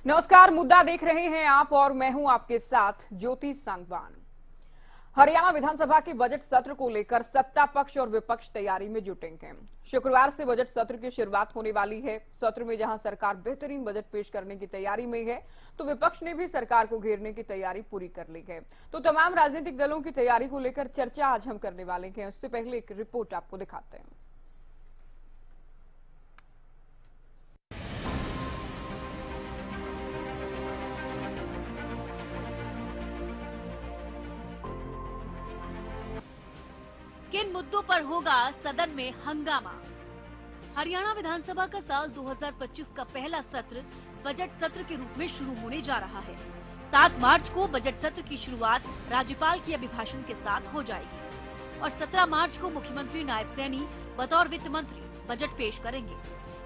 नमस्कार, मुद्दा देख रहे हैं आप और मैं हूं आपके साथ ज्योति सांगवान। हरियाणा विधानसभा के बजट सत्र को लेकर सत्ता पक्ष और विपक्ष तैयारी में जुटेंगे। शुक्रवार से बजट सत्र की शुरुआत होने वाली है। सत्र में जहां सरकार बेहतरीन बजट पेश करने की तैयारी में है, तो विपक्ष ने भी सरकार को घेरने की तैयारी पूरी कर ली है। तो तमाम राजनीतिक दलों की तैयारी को लेकर चर्चा आज हम करने वाले हैं। उससे पहले एक रिपोर्ट आपको दिखाते हैं। किन मुद्दों पर होगा सदन में हंगामा? हरियाणा विधानसभा का साल 2025 का पहला सत्र बजट सत्र के रूप में शुरू होने जा रहा है। 7 मार्च को बजट सत्र की शुरुआत राज्यपाल के अभिभाषण के साथ हो जाएगी और 17 मार्च को मुख्यमंत्री नायब सैनी बतौर वित्त मंत्री बजट पेश करेंगे।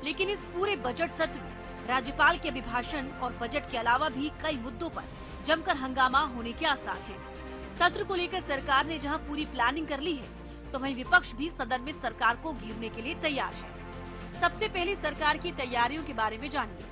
लेकिन इस पूरे बजट सत्र में राज्यपाल के अभिभाषण और बजट के अलावा भी कई मुद्दों पर जमकर हंगामा होने के आसार हैं। सत्र को लेकर सरकार ने जहां पूरी प्लानिंग कर ली है, तो वहीं विपक्ष भी सदन में सरकार को घेरने के लिए तैयार है। सबसे पहले सरकार की तैयारियों के बारे में जानिए।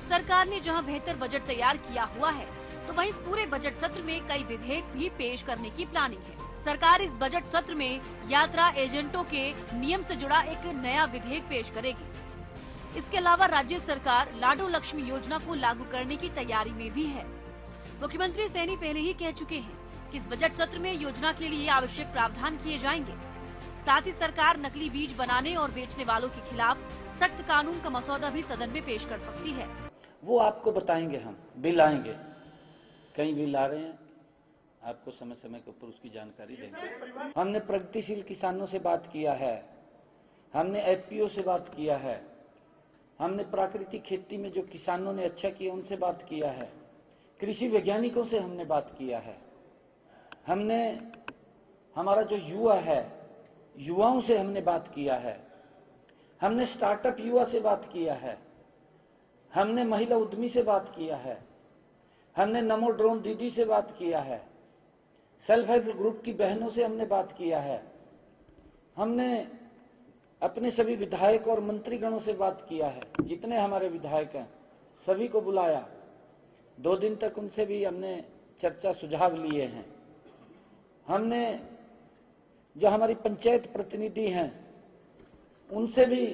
सरकार ने जहां बेहतर बजट तैयार किया हुआ है, तो वहीं इस पूरे बजट सत्र में कई विधेयक भी पेश करने की प्लानिंग है। सरकार इस बजट सत्र में यात्रा एजेंटों के नियम से जुड़ा एक नया विधेयक पेश करेगी। इसके अलावा राज्य सरकार लाडो लक्ष्मी योजना को लागू करने की तैयारी में भी है। मुख्यमंत्री सैनी पहले ही कह चुके हैं कि इस बजट सत्र में योजना के लिए आवश्यक प्रावधान किए जाएंगे। साथ ही सरकार नकली बीज बनाने और बेचने वालों के खिलाफ सख्त कानून का मसौदा भी सदन में पेश कर सकती है। वो आपको बताएंगे, हम बिल आएंगे, कई बिल आ रहे हैं, आपको समय समय के ऊपर उसकी जानकारी देंगे। हमने प्रगतिशील किसानों से बात किया है, हमने एफपीओ से बात किया है, हमने प्राकृतिक खेती में जो किसानों ने अच्छा किया उनसे बात किया है, कृषि वैज्ञानिकों से हमने बात किया है, हमने हमारा जो युवा है, युवाओं से हमने बात किया है, हमने स्टार्टअप युवा से बात किया है, हमने महिला उद्यमी से बात किया है, हमने नमो ड्रोन दीदी से बात किया है, सेल्फ हेल्प ग्रुप की बहनों से हमने बात किया है, हमने अपने सभी विधायक और मंत्रीगणों से बात किया है। जितने हमारे विधायक हैं सभी को बुलाया, 2 दिन तक उनसे भी हमने चर्चा सुझाव लिए हैं। हमने जो हमारी पंचायत प्रतिनिधि हैं उनसे भी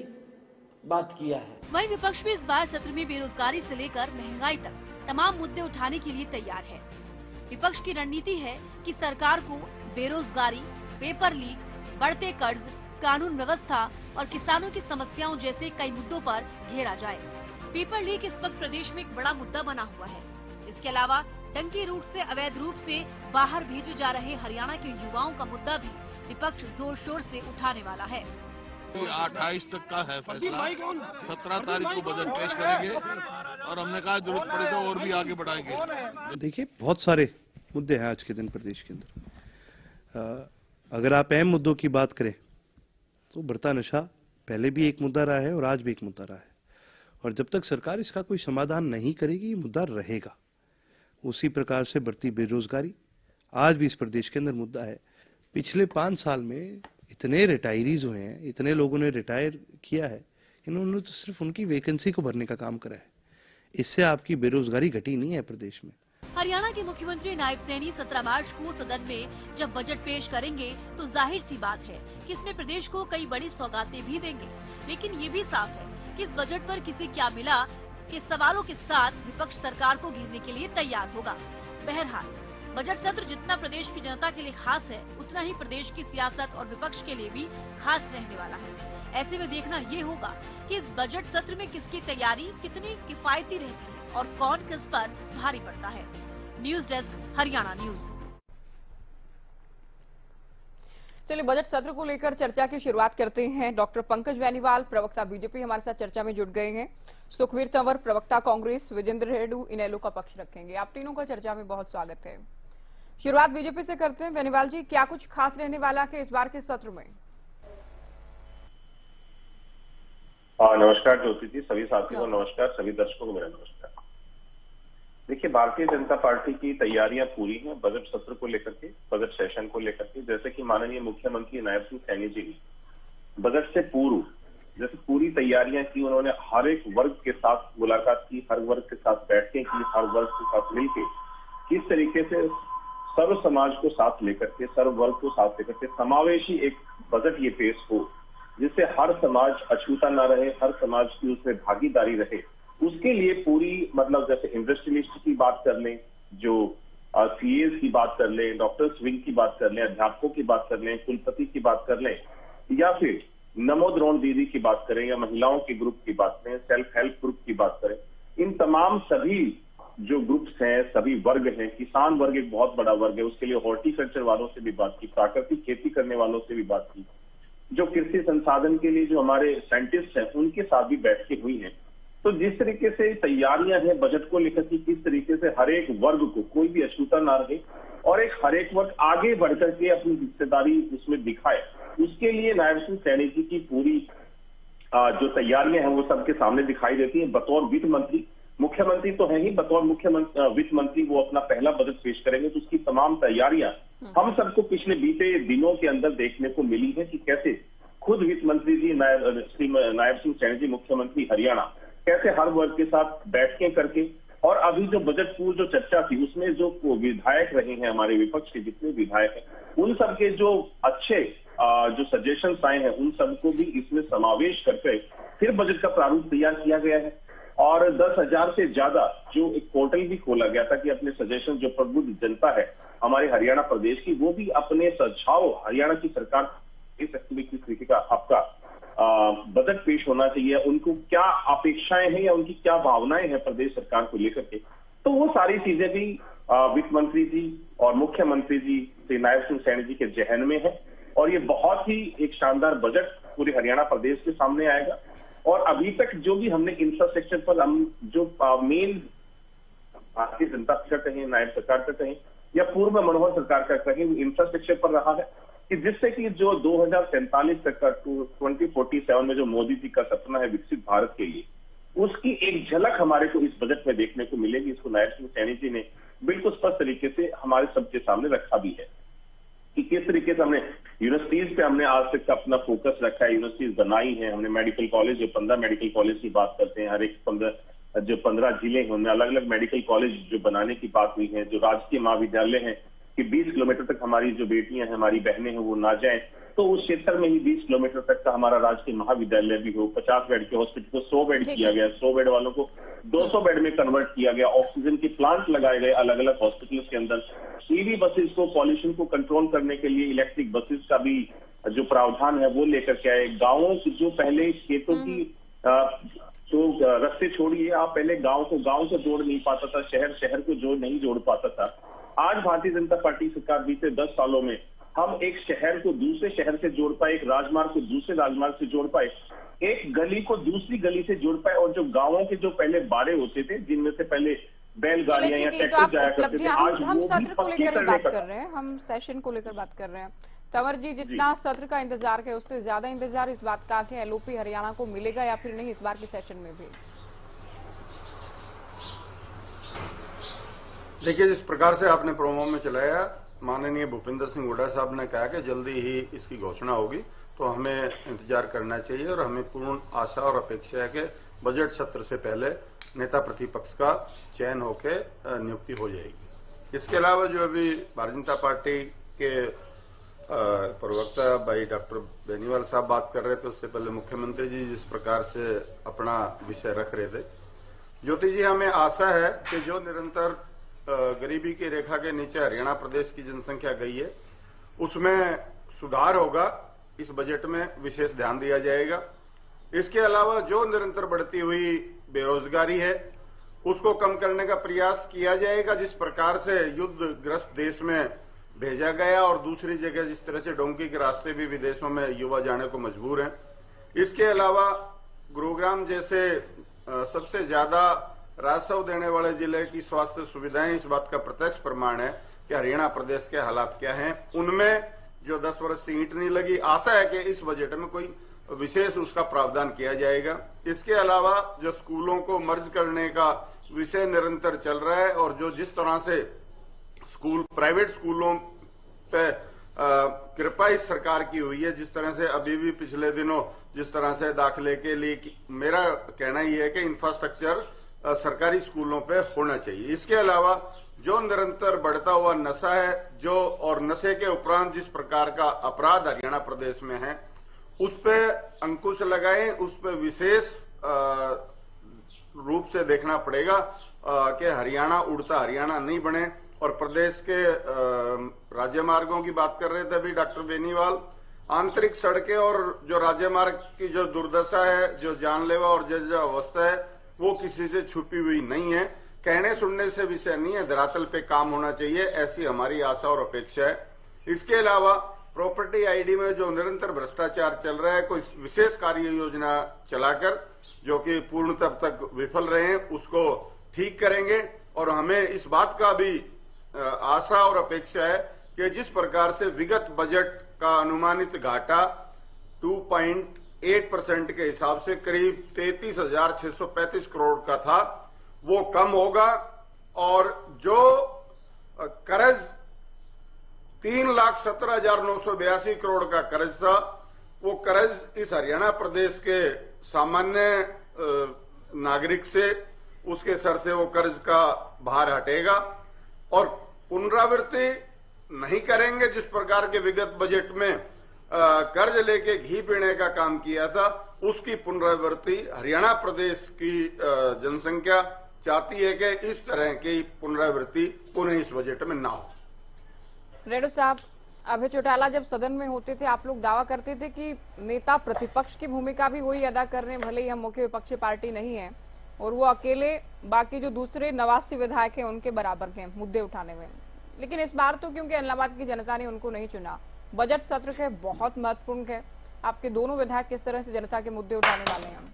बात किया है। वहीं विपक्ष भी इस बार सत्र में बेरोजगारी से लेकर महंगाई तक तमाम मुद्दे उठाने के लिए तैयार है। विपक्ष की रणनीति है कि सरकार को बेरोजगारी, पेपर लीक, बढ़ते कर्ज, कानून व्यवस्था और किसानों की समस्याओं जैसे कई मुद्दों पर घेरा जाए। पेपर लीक इस वक्त प्रदेश में एक बड़ा मुद्दा बना हुआ है। इसके अलावा टंकी रूट से अवैध रूप से बाहर भेजे जा रहे हरियाणा के युवाओं का मुद्दा भी विपक्ष जोर शोर से उठाने वाला है। 28 तक का है फैसला, 17 तारीख को बजट पेश करेंगे और हमने कहा जरूरत पड़े तो और भी आगे बढ़ाएंगे। देखिए, बहुत सारे मुद्दे हैं आज के दिन प्रदेश के अंदर। अगर आप अहम मुद्दों की बात करें तो बढ़ता नशा पहले भी एक मुद्दा रहा है और आज भी एक मुद्दा रहा है, और जब तक सरकार इसका कोई समाधान नहीं करेगी ये मुद्दा रहेगा। उसी प्रकार से बढ़ती बेरोजगारी आज भी इस प्रदेश के अंदर मुद्दा है। पिछले 5 साल में इतने रिटायरीज हुए हैं, इतने लोगों ने रिटायर किया है, इन्होंने तो सिर्फ उनकी वैकेंसी को भरने का काम करा है। इससे आपकी बेरोजगारी घटी नहीं है प्रदेश में। हरियाणा के मुख्यमंत्री नायब सैनी 17 मार्च को सदन में जब बजट पेश करेंगे तो जाहिर सी बात है कि इसमें प्रदेश को कई बड़ी सौगातें भी देंगे। लेकिन ये भी साफ है कि इस बजट पर किसे क्या मिला के सवालों के साथ विपक्ष सरकार को घेरने के लिए तैयार होगा। बहरहाल बजट सत्र जितना प्रदेश की जनता के लिए खास है, उतना ही प्रदेश की सियासत और विपक्ष के लिए भी खास रहने वाला है। ऐसे में देखना ये होगा कि इस बजट सत्र में किसकी तैयारी कितनी किफायती रहती है और कौन किस पर भारी पड़ता है। News desk, Haryana news. चलिए, बजट सत्र को लेकर चर्चा की शुरुआत करते हैं। डॉक्टर पंकज बेनीवाल, प्रवक्ता बीजेपी, हमारे साथ चर्चा में जुट गए हैं। सुखवीर तंवर, प्रवक्ता कांग्रेस, विजेंद्र रेड्डी इनेलो का पक्ष रखेंगे। आप तीनों का चर्चा में बहुत स्वागत है। शुरुआत बीजेपी से करते हैं। बेनीवाल जी, क्या कुछ खास रहने वाला है इस बार के सत्र में? नमस्कार ज्योति जी, सभी साथियों को नमस्कार, सभी दर्शकों को मेरा नमस्कार। देखिए, भारतीय जनता पार्टी की तैयारियां पूरी हैं बजट सत्र को लेकर के, बजट सेशन को लेकर के। जैसे कि माननीय मुख्यमंत्री नायब सिंह सैनी जी ने बजट से पूर्व जैसे पूरी तैयारियां की उन्होंने, हर एक वर्ग के साथ मुलाकात की, हर वर्ग के साथ बैठकें की, हर वर्ग के साथ मिलकर किस तरीके से सर्व समाज को साथ लेकर के, सर्व वर्ग को साथ लेकर के समावेशी एक बजट ये पेश हो, जिससे हर समाज अछूता ना रहे, हर समाज की उसमें भागीदारी रहे। उसके लिए पूरी मतलब जैसे इंडस्ट्रियलिस्ट की बात कर लें, जो सीएस की बात कर लें, डॉक्टर्स विंग की बात कर लें, अध्यापकों की बात कर लें, कुलपति की बात कर लें, या फिर नमो ड्रोन दीदी की बात करें, या महिलाओं के ग्रुप की बात करें, सेल्फ हेल्प ग्रुप की बात करें, इन तमाम सभी जो ग्रुप्स हैं, सभी वर्ग हैं, किसान वर्ग एक बहुत बड़ा वर्ग है, उसके लिए हॉर्टिकल्चर वालों से भी बात की, प्राकृतिक खेती करने वालों से भी बात की, जो कृषि संसाधन के लिए जो हमारे साइंटिस्ट हैं उनके साथ भी बैठकें हुई हैं। तो जिस तरीके से तैयारियां हैं बजट को लेकर के, किस तरीके से हर एक वर्ग को कोई भी अछूता ना रहे और एक हर एक वर्ग आगे बढ़कर के अपनी हिस्सेदारी उसमें दिखाए, उसके लिए नायब सिंह सैनी जी की पूरी जो तैयारियां हैं वो सबके सामने दिखाई देती हैं। बतौर वित्त मंत्री, मुख्यमंत्री तो है ही, बतौर मुख्यमंत्री वित्त मंत्री वो अपना पहला बजट पेश करेंगे, तो उसकी तमाम तैयारियां हम सबको पिछले बीते दिनों के अंदर देखने को मिली है कि कैसे खुद वित्त मंत्री जी नायब सिंह सैनी जी मुख्यमंत्री हरियाणा कैसे हर वर्ग के साथ बैठकें करके, और अभी जो बजट पूर्व जो चर्चा थी उसमें जो विधायक रहे हैं, हमारे विपक्ष के जितने विधायक हैं, उन सबके जो अच्छे जो सजेशंस आए हैं उन सबको भी इसमें समावेश करके फिर बजट का प्रारूप तैयार किया गया है। और 10,000 से ज्यादा जो एक पोर्टल भी खोला गया था कि अपने सजेशन जो प्रबुद्ध जनता है हमारे हरियाणा प्रदेश की, वो भी अपने सुझाव हरियाणा की सरकार किस तरीके का आपका बजट पेश होना चाहिए, उनको क्या अपेक्षाएं हैं या उनकी क्या भावनाएं हैं प्रदेश सरकार को लेकर के, तो वो सारी चीजें भी वित्त मंत्री जी और मुख्यमंत्री जी श्री नायब सिंह सैनी जी के जहन में है। और ये बहुत ही एक शानदार बजट पूरे हरियाणा प्रदेश के सामने आएगा। और अभी तक जो भी हमने इंफ्रास्ट्रक्चर पर हम जो मेन भारतीय जनता का कहें, नायब सरकार का कहें या पूर्व मनोहर सरकार का कहें, इंफ्रास्ट्रक्चर पर रहा है कि जिससे कि जो 2047 तक का 2047 में जो मोदी जी का सपना है विकसित भारत के लिए, उसकी एक झलक हमारे को इस बजट में देखने को मिलेगी। इसको नायब सिंह सैनी जी ने बिल्कुल स्पष्ट तरीके से हमारे सबके सामने रखा भी है कि किस तरीके से हमने यूनिवर्सिटीज पे हमने आज तक अपना फोकस रखा है, यूनिवर्सिटीज बनाई है हमने, मेडिकल कॉलेज जो 15 मेडिकल कॉलेज की बात करते हैं, हर एक 15 जिले हैं उनमें अलग अलग मेडिकल कॉलेज जो बनाने की बात हुई है, जो राजकीय महाविद्यालय है कि 20 किलोमीटर तक हमारी जो बेटियां हैं, हमारी बहनें हैं वो ना जाएं, तो उस क्षेत्र में ही 20 किलोमीटर तक का हमारा राजकीय महाविद्यालय भी हो। 50 बेड के हॉस्पिटल को 100 बेड किया गया, 100 बेड वालों को 200 बेड में कन्वर्ट किया गया, ऑक्सीजन के प्लांट लगाए गए अलग अलग हॉस्पिटल्स के अंदर, ईवी बसेस को पॉल्यूशन को कंट्रोल करने के लिए इलेक्ट्रिक बसेस का भी जो प्रावधान है वो लेकर के आए। गांवों की जो पहले खेतों की तो रास्ते छोड़िए, आप पहले गांव को जोड़ नहीं पाता था, शहर को जोड़ नहीं जोड़ पाता था, आज भारतीय जनता पार्टी सरकार बीते 10 सालों में हम एक शहर को दूसरे शहर से जोड़ पाए, एक राजमार्ग को दूसरे राजमार्ग से जोड़ पाए, एक गली को दूसरी गली से जोड़ पाए, और जो गांवों के जो पहले बाड़े होते थे जिनमें से पहले बैलगाड़ियां या ट्रैक्टर जाया करते थे, आज हम वो भी सत्र को पक्के लेकर करने बात का कर रहे हैं, हम सेशन को लेकर बात कर रहे हैं। तंवर जी, जितना सत्र का इंतजार है उससे ज्यादा इंतजार इस बात का कि एलओपी हरियाणा को मिलेगा या फिर नहीं इस बार के सेशन में भी? देखिए, जिस प्रकार से आपने प्रोमो में चलाया, माननीय भूपेंद्र सिंह हुड्डा साहब ने कहा कि जल्दी ही इसकी घोषणा होगी, तो हमें इंतजार करना चाहिए और हमें पूर्ण आशा और अपेक्षा है कि बजट सत्र से पहले नेता प्रतिपक्ष का चयन होकर नियुक्ति हो जाएगी। इसके अलावा जो अभी भारतीय जनता पार्टी के प्रवक्ता भाई डॉक्टर बेनीवाल साहब बात कर रहे थे, उससे पहले मुख्यमंत्री जी जिस प्रकार से अपना विषय रख रहे थे, ज्योति जी हमें आशा है कि जो निरंतर गरीबी की रेखा के नीचे हरियाणा प्रदेश की जनसंख्या गई है उसमें सुधार होगा, इस बजट में विशेष ध्यान दिया जाएगा। इसके अलावा जो निरंतर बढ़ती हुई बेरोजगारी है उसको कम करने का प्रयास किया जाएगा। जिस प्रकार से युद्धग्रस्त देश में भेजा गया और दूसरी जगह जिस तरह से डोंकी के रास्ते भी विदेशों में युवा जाने को मजबूर हैं। इसके अलावा गुरुग्राम जैसे सबसे ज्यादा राजस्व देने वाले जिले की स्वास्थ्य सुविधाएं इस बात का प्रत्यक्ष प्रमाण है कि हरियाणा प्रदेश के हालात क्या हैं। उनमें जो 10 वर्ष से ईंट नहीं लगी, आशा है कि इस बजट में कोई विशेष उसका प्रावधान किया जाएगा। इसके अलावा जो स्कूलों को मर्ज करने का विषय निरंतर चल रहा है और जो जिस तरह से प्राइवेट स्कूलों पे कृपा इस सरकार की हुई है। जिस तरह से अभी भी पिछले दिनों जिस तरह से दाखिले के लिए मेरा कहना यह है कि इंफ्रास्ट्रक्चर सरकारी स्कूलों पे होना चाहिए। इसके अलावा जो निरंतर बढ़ता हुआ नशा है और नशे के उपरांत जिस प्रकार का अपराध हरियाणा प्रदेश में है, उस पे अंकुश लगाएं, उस पे विशेष रूप से देखना पड़ेगा कि हरियाणा उड़ता हरियाणा नहीं बने। और प्रदेश के राज्य मार्गों की बात कर रहे थे अभी डॉक्टर बेनीवाल, आंतरिक सड़कें और जो राज्य मार्ग की जो दुर्दशा है, जो जानलेवा और जो अवस्था है, वो किसी से छुपी हुई नहीं है। कहने सुनने से विषय नहीं है, धरातल पे काम होना चाहिए, ऐसी हमारी आशा और अपेक्षा है। इसके अलावा प्रॉपर्टी आईडी में जो निरंतर भ्रष्टाचार चल रहा है, कोई विशेष कार्य योजना चलाकर जो कि पूर्ण तब तक विफल रहे हैं, उसको ठीक करेंगे। और हमें इस बात का भी आशा और अपेक्षा है कि जिस प्रकार से विगत बजट का अनुमानित घाटा 2.8% के हिसाब से करीब 33,635 करोड़ का था, वो कम होगा। और जो कर्ज 3,17,982 करोड़ का कर्ज था, वो कर्ज इस हरियाणा प्रदेश के सामान्य नागरिक से उसके सर से वो कर्ज का भार हटेगा। और पुनरावृत्ति नहीं करेंगे जिस प्रकार के विगत बजट में कर्ज लेके घी पीने का काम किया था, उसकी पुनरावृत्ति हरियाणा प्रदेश की जनसंख्या चाहती है कि इस तरह की पुनरावृत्ति पुनः इस बजट में ना हो। रेड्डी साहब, अभय चौटाला जब सदन में होते थे, आप लोग दावा करते थे कि नेता प्रतिपक्ष की भूमिका भी वही अदा कर रहे हैं, भले ही हम मुख्य विपक्षी पार्टी नहीं है, और वो अकेले बाकी जो दूसरे 89 विधायक हैं उनके बराबर के मुद्दे उठाने में। लेकिन इस बार तो क्योंकि इलाहाबाद की जनता ने उनको नहीं चुना, बजट सत्र के बहुत महत्वपूर्ण है, आपके दोनों विधायक किस तरह से जनता के मुद्दे उठाने वाले हैं?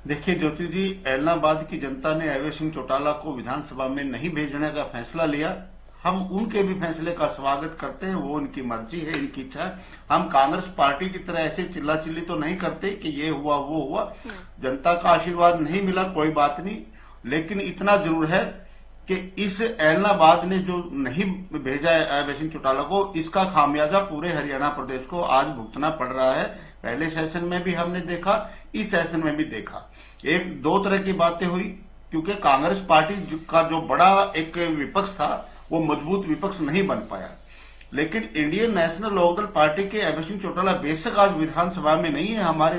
देखिए ज्योति जी, इलाहाबाद की जनता ने अभय सिंह चौटाला को विधानसभा में नहीं भेजने का फैसला लिया। हम उनके भी फैसले का स्वागत करते हैं, वो उनकी मर्जी है, इनकी इच्छा है। हम कांग्रेस पार्टी की तरह ऐसे चिल्ला चिल्ली तो नहीं करते कि ये हुआ वो हुआ। जनता का आशीर्वाद नहीं मिला, कोई बात नहीं, लेकिन इतना जरूर है कि इस इलाहाबाद ने जो नहीं भेजा है अभय सिंह चौटाला को, इसका खामियाजा पूरे हरियाणा प्रदेश को आज भुगतना पड़ रहा है। पहले सेशन में भी हमने देखा, इस सेशन में भी देखा। एक दो तरह की बातें हुई, क्योंकि कांग्रेस पार्टी का जो बड़ा एक विपक्ष था वो मजबूत विपक्ष नहीं बन पाया। लेकिन इंडियन नेशनल लोकदल पार्टी के अभय सिंह चौटाला बेशक आज विधानसभा में नहीं है, हमारे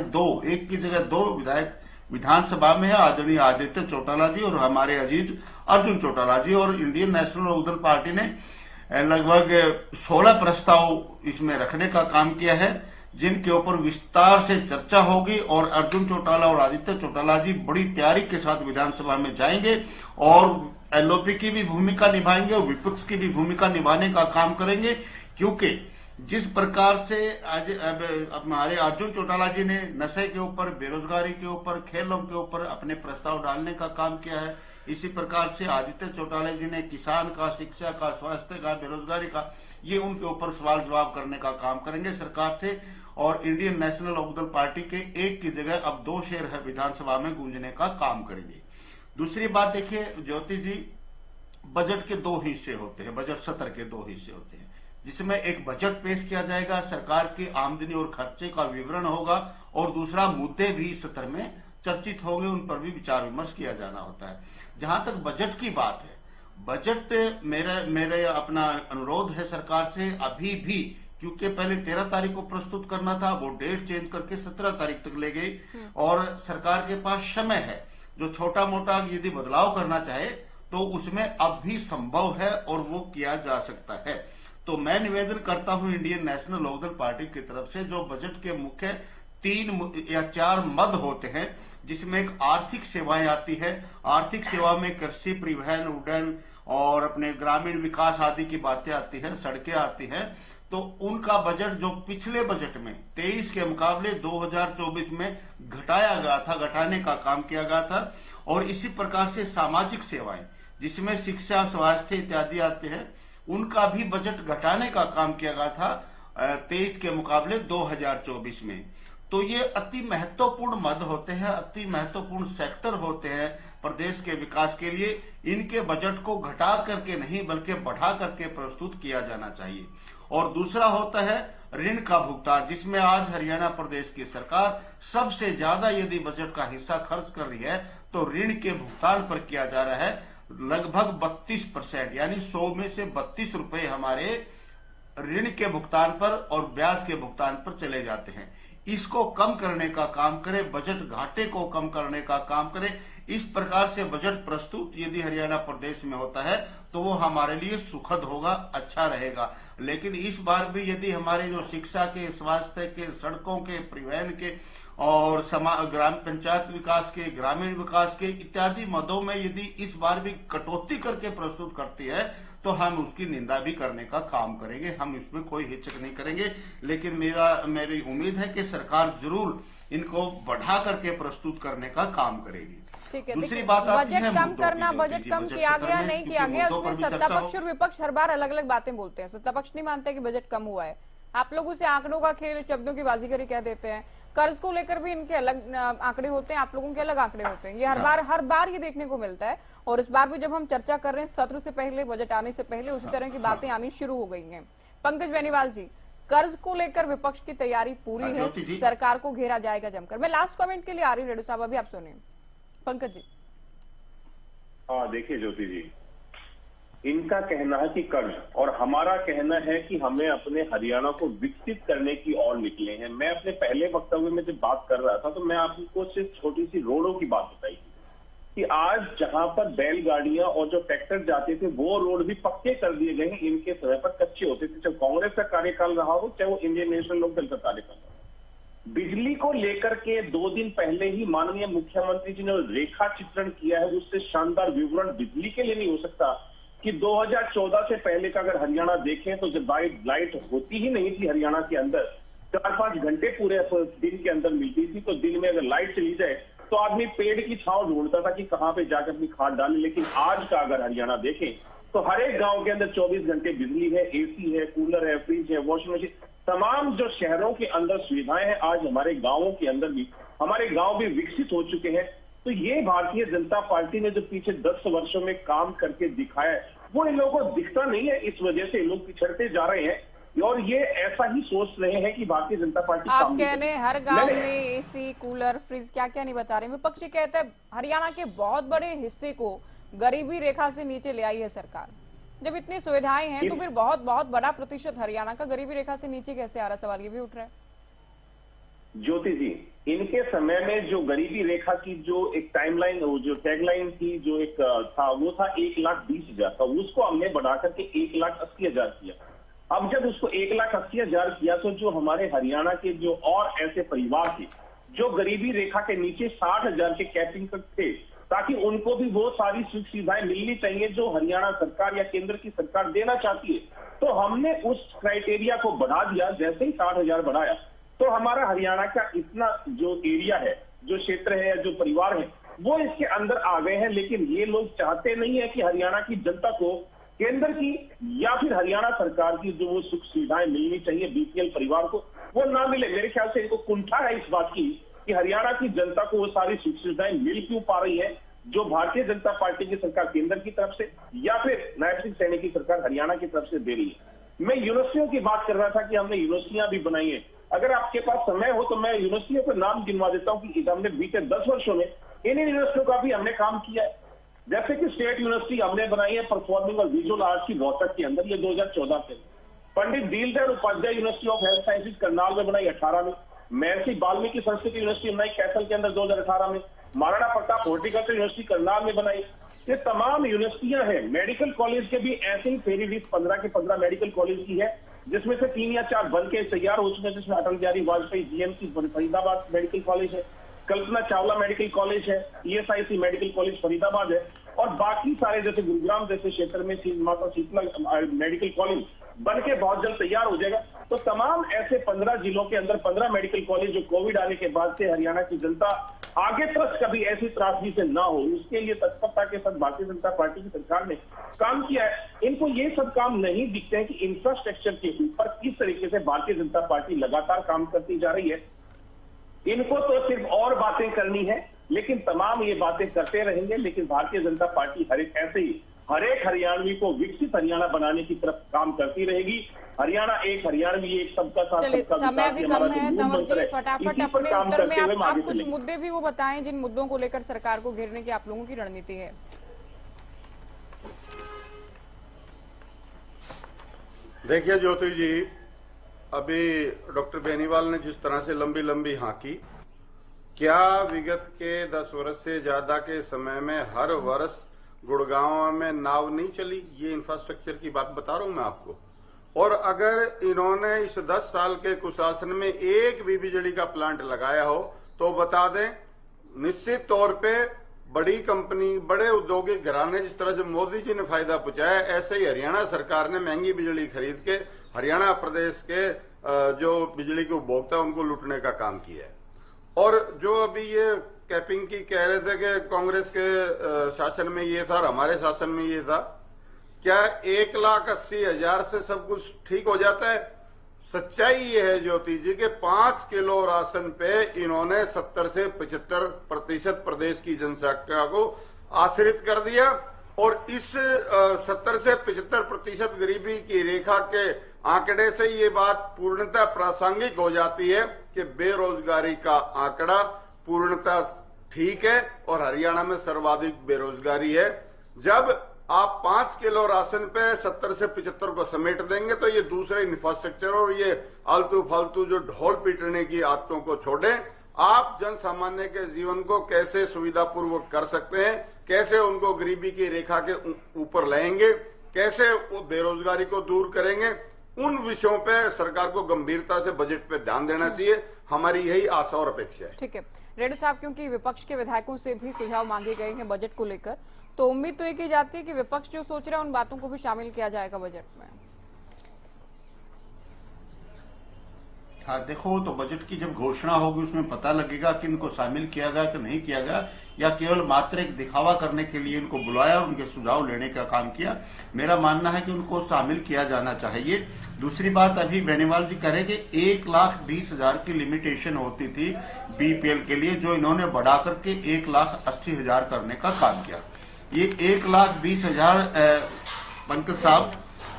एक की जगह दो विधायक विधानसभा में है, आदरणीय आदित्य चौटाला जी और हमारे अजीज अर्जुन चौटाला जी। और इंडियन नेशनल लोकदल पार्टी ने लगभग 16 प्रस्ताव इसमें रखने का काम किया है, जिनके ऊपर विस्तार से चर्चा होगी। और अर्जुन चौटाला और आदित्य चौटाला जी बड़ी तैयारी के साथ विधानसभा में जाएंगे और एलओपी की भी भूमिका निभाएंगे और विपक्ष की भी भूमिका निभाने का काम करेंगे। क्योंकि जिस प्रकार से आज हमारे अर्जुन चौटाला जी ने नशे के ऊपर, बेरोजगारी के ऊपर, खेलों के ऊपर अपने प्रस्ताव डालने का काम किया है, इसी प्रकार से आदित्य चौटाला जी ने किसान का, शिक्षा का, स्वास्थ्य का, बेरोजगारी का, ये उनके ऊपर सवाल जवाब करने का काम करेंगे सरकार से। और इंडियन नेशनल लोकदल पार्टी के एक की जगह अब 2 शेर विधानसभा में गूंजने का काम करेंगे। दूसरी बात देखिए ज्योति जी, बजट के 2 हिस्से होते हैं, बजट सत्र के 2 हिस्से होते हैं, जिसमें एक बजट पेश किया जाएगा, सरकार की आमदनी और खर्चे का विवरण होगा, और दूसरा मुद्दे भी इस सत्र में चर्चित होंगे, उन पर भी विचार विमर्श किया जाना होता है। जहां तक बजट की बात है, बजट मेरे अपना अनुरोध है सरकार से, अभी भी क्योंकि पहले 13 तारीख को प्रस्तुत करना था, वो डेट चेंज करके 17 तारीख तक ले गई, और सरकार के पास समय है, जो छोटा मोटा यदि बदलाव करना चाहे तो उसमें अब भी संभव है और वो किया जा सकता है। तो मैं निवेदन करता हूं इंडियन नेशनल लोकदल पार्टी की तरफ से, जो बजट के मुख्य 3 या 4 मद होते हैं, जिसमें एक आर्थिक सेवाएं आती है, आर्थिक सेवा में कृषि, परिवहन, उड्डयन और अपने ग्रामीण विकास आदि की बातें आती हैं, सड़कें आती हैं, तो उनका बजट जो पिछले बजट में 23 के मुकाबले 2024 में घटाया गया था, घटाने का काम किया गया था। और इसी प्रकार से सामाजिक सेवाएं, जिसमें शिक्षा, स्वास्थ्य इत्यादि आते हैं, उनका भी बजट घटाने का काम किया गया था 23 के मुकाबले 2024 में। तो ये अति महत्वपूर्ण मद होते हैं, अति महत्वपूर्ण सेक्टर होते हैं प्रदेश के विकास के लिए। इनके बजट को घटा करके नहीं बल्कि बढ़ा करके प्रस्तुत किया जाना चाहिए। और दूसरा होता है ऋण का भुगतान, जिसमें आज हरियाणा प्रदेश की सरकार सबसे ज्यादा यदि बजट का हिस्सा खर्च कर रही है तो ऋण के भुगतान पर किया जा रहा है। लगभग 32%, यानी 100 में से 32 रुपए हमारे ऋण के भुगतान पर और ब्याज के भुगतान पर चले जाते हैं। इसको कम करने का काम करे, बजट घाटे को कम करने का काम करे। इस प्रकार से बजट प्रस्तुत यदि हरियाणा प्रदेश में होता है तो वो हमारे लिए सुखद होगा, अच्छा रहेगा। लेकिन इस बार भी यदि हमारे जो शिक्षा के, स्वास्थ्य के, सड़कों के, परिवहन के और ग्राम पंचायत विकास के, ग्रामीण विकास के इत्यादि मदों में यदि इस बार भी कटौती करके प्रस्तुत करती है तो हम उसकी निंदा भी करने का काम करेंगे, हम इसमें कोई हिचक नहीं करेंगे। लेकिन मेरी उम्मीद है कि सरकार जरूर इनको बढ़ा करके प्रस्तुत करने का काम करेगी। दूसरी बात आती है बजट कम करना, बजट कम किया गया नहीं किया गया, उसमें सत्ता पक्ष और विपक्ष हर बार अलग अलग बातें बोलते हैं। सत्ता पक्ष नहीं मानते कि बजट कम हुआ है, आप लोग उसे आंकड़ों का खेल, शब्दों की बाजीगरी कह देते हैं। कर्ज को लेकर भी इनके अलग आंकड़े होते हैं, आप लोगों के अलग आंकड़े होते हैं। ये हर बार ये देखने को मिलता है। और इस बार भी जब हम चर्चा कर रहे हैं सत्र से पहले, बजट आने से पहले उसी तरह की बातें आनी शुरू हो गई हैं। पंकज बेनीवाल जी, कर्ज को लेकर विपक्ष की तैयारी पूरी है, सरकार को घेरा जाएगा जमकर। मैं लास्ट कमेंट के लिए आ रही हूँ, रेड्डी साहब अभी आप सुनिए। पंकज जी। हाँ देखिए ज्योति जी, इनका कहना है कि कर्ज, और हमारा कहना है कि हमें अपने हरियाणा को विकसित करने की ओर निकले हैं। मैं अपने पहले वक्तव्य में जब बात कर रहा था तो मैं आपको सिर्फ छोटी सी रोडों की बात बताई कि आज जहां पर बैलगाड़ियां और जो ट्रैक्टर जाते थे वो रोड भी पक्के कर दिए गए हैं। इनके समय पर कच्चे होते थे, चाहे कांग्रेस का कार्यकाल रहा हो चाहे वो इंडियन नेशनल लोकदल का कार्यकाल रहा हो। बिजली को लेकर के 2 दिन पहले ही माननीय मुख्यमंत्री जी ने रेखा चित्रण किया है, उससे शानदार विवरण बिजली के लिए नहीं हो सकता कि 2014 से पहले का अगर हरियाणा देखें तो जब लाइट होती ही नहीं थी हरियाणा के अंदर, 4-5 घंटे पूरे दिन के अंदर मिलती थी, तो दिन में अगर लाइट चली जाए तो आदमी पेड़ की छांव ढूंढता था कि कहां पे जाकर अपनी खाद डाले। लेकिन आज का अगर हरियाणा देखें तो हर एक गांव के अंदर 24 घंटे बिजली है, एसी है, कूलर है, फ्रिज है, वॉशिंग मशीन, तमाम जो शहरों के अंदर सुविधाएं हैं आज हमारे गांवों के अंदर भी, हमारे गांव भी विकसित हो चुके हैं। तो ये भारतीय जनता पार्टी ने जो पीछे 10 वर्षों में काम करके दिखाया है वो इन लोगों को दिखता नहीं है, इस वजह से लोग पिछड़ते जा रहे हैं और ये ऐसा ही सोच रहे हैं कि भारतीय जनता पार्टी आप कह रहे हैं हर गांव में एसी, कूलर, फ्रिज, क्या क्या नहीं बता रहे। विपक्ष कहता है हरियाणा के बहुत बड़े हिस्से को गरीबी रेखा से नीचे ले आई है सरकार। जब इतनी सुविधाएं हैं तो फिर बहुत बड़ा प्रतिशत हरियाणा का गरीबी रेखा से नीचे कैसे आ रहा, सवाल ये भी उठ रहा है। ज्योति जी, इनके समय में जो गरीबी रेखा की जो एक टाइमलाइन, जो टैगलाइन थी, जो एक था वो था 1,20,000 का, उसको हमने बढ़ा करके 1,80,000 किया। अब जब उसको 1,80,000 किया तो जो हमारे हरियाणा के जो और ऐसे परिवार थे जो गरीबी रेखा के नीचे 60,000 के कैपिंग तक थे, ताकि उनको भी वो सारी सुख सुविधाएं मिलनी चाहिए जो हरियाणा सरकार या केंद्र की सरकार देना चाहती है, तो हमने उस क्राइटेरिया को बढ़ा दिया। जैसे ही 60,000 बढ़ाया तो हमारा हरियाणा का इतना जो एरिया है, जो क्षेत्र है या जो परिवार है वो इसके अंदर आ गए हैं। लेकिन ये लोग चाहते नहीं है कि हरियाणा की जनता को केंद्र की या फिर हरियाणा सरकार की जो वो सुख सुविधाएं मिलनी चाहिए बीपीएल परिवार को, वो ना मिले। मेरे ख्याल से इनको कुंठा है इस बात की कि हरियाणा की जनता को वो सारी सुख सुविधाएं मिल क्यों पा रही है जो भारतीय जनता पार्टी की सरकार केंद्र की तरफ से या फिर नायब सिंह सैनी की सरकार हरियाणा की तरफ से दे रही है। मैं यूनिवर्सिटियों की बात कर रहा था कि हमने यूनिवर्सिटियां भी बनाई है। अगर आपके पास समय हो तो मैं यूनिवर्सिटियों के नाम गिनवा देता हूं कि हमने बीते 10 वर्षों में इन यूनिवर्सिटियों का भी हमने काम किया है। जैसे कि स्टेट यूनिवर्सिटी हमने बनाई है परफॉर्मिंग और विजुअल आर्ट्स की रोहतक के अंदर, ये 2014 से। Pandit Deendayal Upadhyay university of health sciences Karnal में बनाई 18 में। महर्षि वाल्मीकि संस्कृत यूनिवर्सिटी बनाई कैथल के अंदर 2018 में। महाराणा प्रताप हॉर्टिकल्चर यूनिवर्सिटी करनाल में बनाई। ये तमाम यूनिवर्सिटियां हैं। मेडिकल कॉलेज के भी ऐसे ही फेरी लिस्ट 15 के 15 मेडिकल कॉलेज की है, जिसमें से 3 या 4 बन के तैयार हो चुके हैं, जिसमें Atal Bihari Vajpayee GMC Faridabad medical college है, कल्पना चावला मेडिकल कॉलेज है, ईएसआईसी मेडिकल कॉलेज फरीदाबाद है, और बाकी सारे जैसे गुरुग्राम जैसे क्षेत्र में माता शीतला मेडिकल कॉलेज बन के बहुत जल्द तैयार हो जाएगा। तो तमाम ऐसे 15 जिलों के अंदर 15 मेडिकल कॉलेज जो कोविड आने के बाद से हरियाणा की जनता आगे तक कभी ऐसी त्रासदी से ना हो, उसके लिए तत्परता के साथ भारतीय जनता पार्टी की सरकार ने काम किया है। इनको ये सब काम नहीं दिखते हैं कि इंफ्रास्ट्रक्चर के ऊपर किस तरीके से भारतीय जनता पार्टी लगातार काम करती जा रही है। इनको तो सिर्फ और बातें करनी है, लेकिन तमाम ये बातें करते रहेंगे। लेकिन भारतीय जनता पार्टी हर एक हरियाणवी को विकसित हरियाणा बनाने की तरफ काम करती रहेगी। हरियाणा एक हरियाणवी एक, सबका साथ चलिए, सबका समय विकास, भी ये कम हमारा है। जो मूल तंवर मंत्र जी, है, फटाफट इसी पर अपने काम उत्तर में करते हुए हम आप आगे कुछ चलेंगे। मुद्दे भी वो बताएं जिन मुद्दों को लेकर सरकार को घेरने की आप लोगों की रणनीति है। देखिए ज्योति जी, अभी डॉक्टर बेनीवाल ने जिस तरह से लंबी लंबी हाँकी, क्या विगत के 10 वर्ष से ज्यादा के समय में हर वर्ष गुड़गांव में नाव नहीं चली? ये इंफ्रास्ट्रक्चर की बात बता रहा हूं मैं आपको। और अगर इन्होंने इस 10 साल के कुशासन में एक भी बिजली का प्लांट लगाया हो तो बता दें, निश्चित तौर पे बड़ी कंपनी, बड़े औद्योगिक घराने, जिस तरह से मोदी जी ने फायदा पहुंचाया, ऐसे ही हरियाणा सरकार ने महंगी बिजली खरीद के हरियाणा प्रदेश के जो बिजली के उपभोक्ता उनको लूटने का काम किया है। और जो अभी ये कैपिंग की कह रहे थे कि कांग्रेस के शासन में ये था और हमारे शासन में ये था, क्या 1,80,000 से सब कुछ ठीक हो जाता है? सच्चाई ये है ज्योति जी के 5 किलो राशन पे इन्होंने 70 से 75% प्रदेश की जनसंख्या को आश्रित कर दिया। और इस 70 से 75% गरीबी की रेखा के आंकड़े से ये बात पूर्णतः प्रासंगिक हो जाती है कि बेरोजगारी का आंकड़ा पूर्णतः ठीक है और हरियाणा में सर्वाधिक बेरोजगारी है। जब आप 5 किलो राशन पे 70 से 75 को समेट देंगे तो ये दूसरे इंफ्रास्ट्रक्चर और ये आलतू फालतू जो ढोल पीटने की आदतों को छोड़ें। आप जन सामान्य के जीवन को कैसे सुविधापूर्वक कर सकते हैं, कैसे उनको गरीबी की रेखा के ऊपर लाएंगे, कैसे वो बेरोजगारी को दूर करेंगे, उन विषयों पे सरकार को गंभीरता से बजट पे ध्यान देना चाहिए। हमारी यही आशा और अपेक्षा है। ठीक है रेड्डी साहब, क्योंकि विपक्ष के विधायकों से भी सुझाव मांगे गए हैं बजट को लेकर, तो उम्मीद तो ये की जाती है कि विपक्ष जो सोच रहा है उन बातों को भी शामिल किया जाएगा बजट में। हाँ देखो, तो बजट की जब घोषणा होगी उसमें पता लगेगा कि इनको शामिल किया गया कि नहीं किया गया, या केवल मात्र एक दिखावा करने के लिए इनको बुलाया और उनके सुझाव लेने का काम किया। मेरा मानना है कि उनको शामिल किया जाना चाहिए। दूसरी बात, अभी बेनीवाल जी कह रहे कि 1,20,000 की लिमिटेशन होती थी बीपीएल के लिए, जो इन्होंने बढ़ा करके 1,80,000 करने का काम किया। ये 1,20,000 पंकज साहब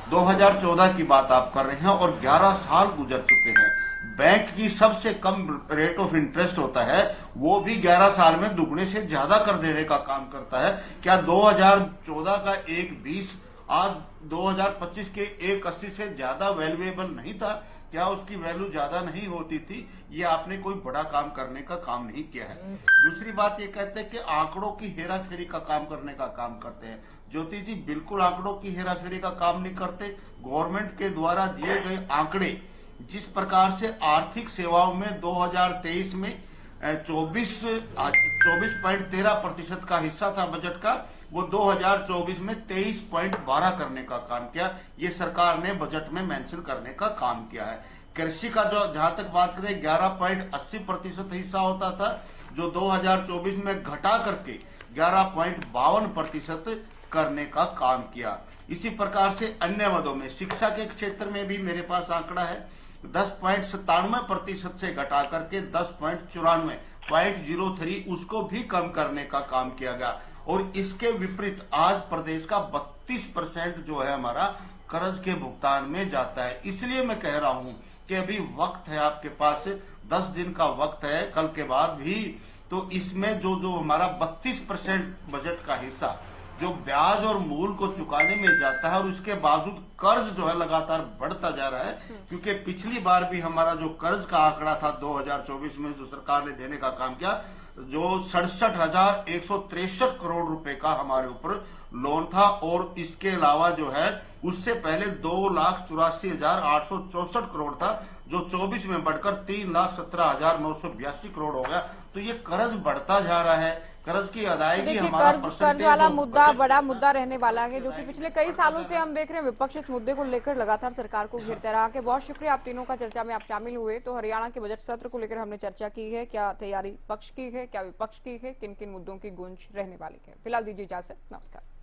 2014 की बात आप कर रहे हैं और 11 साल गुजर चुके हैं। बैंक की सबसे कम रेट ऑफ इंटरेस्ट होता है, वो भी 11 साल में दुगने से ज्यादा कर देने का काम करता है। क्या 2014 का 1,20 आज 2025 के 1,80 से ज्यादा वैल्यूएबल नहीं था? क्या उसकी वैल्यू ज्यादा नहीं होती थी? ये आपने कोई बड़ा काम करने का काम नहीं किया है। दूसरी बात ये कहते हैं कि आंकड़ों की हेराफेरी का काम करने का काम करते हैं। ज्योति जी, बिल्कुल आंकड़ों की हेराफेरी का काम नहीं करते। गवर्नमेंट के द्वारा दिए गए आंकड़े, जिस प्रकार से आर्थिक सेवाओं में 2023 में 24.13% का हिस्सा था बजट का, वो 2024 में 23.12 करने का काम किया। ये सरकार ने बजट में मेंशन करने का काम किया है। कृषि का जो जहां तक बात करें 11.80% हिस्सा होता था, जो 2024 में घटा करके 11.52% करने का काम किया। इसी प्रकार से अन्य मदों में शिक्षा के क्षेत्र में भी मेरे पास आंकड़ा है, 10.97% से घटा करके 10.94.03 उसको भी कम करने का काम किया गया। और इसके विपरीत आज प्रदेश का 32% जो है हमारा कर्ज के भुगतान में जाता है। इसलिए मैं कह रहा हूं कि अभी वक्त है, आपके पास 10 दिन का वक्त है कल के बाद भी, तो इसमें जो हमारा 32% बजट का हिस्सा जो ब्याज और मूल को चुकाने में जाता है, और उसके बावजूद कर्ज जो है लगातार बढ़ता जा रहा है। क्योंकि पिछली बार भी हमारा जो कर्ज का आंकड़ा था 2024 में जो सरकार ने देने का काम किया, जो 67,163 करोड़ रुपए का हमारे ऊपर लोन था, और इसके अलावा जो है उससे पहले 2,84,864 करोड़ था, जो 24 में बढ़कर 3,17,982 करोड़ हो गया। तो ये कर्ज बढ़ता जा रहा है। कर्ज की अदायगी हमारा कर्ज वाला मुद्दा बड़ा मुद्दा रहने वाला है, जो कि पिछले कई सालों से हम देख रहे हैं विपक्ष इस मुद्दे को लेकर लगातार सरकार को घेरता रहा। के बहुत शुक्रिया आप तीनों का चर्चा में आप शामिल हुए। तो हरियाणा के बजट सत्र को लेकर हमने चर्चा की है, क्या तैयारी पक्ष की है, क्या विपक्ष की है, किन किन मुद्दों की गूंज रहने वाली है। फिलहाल दीजिए इजाजत, नमस्कार।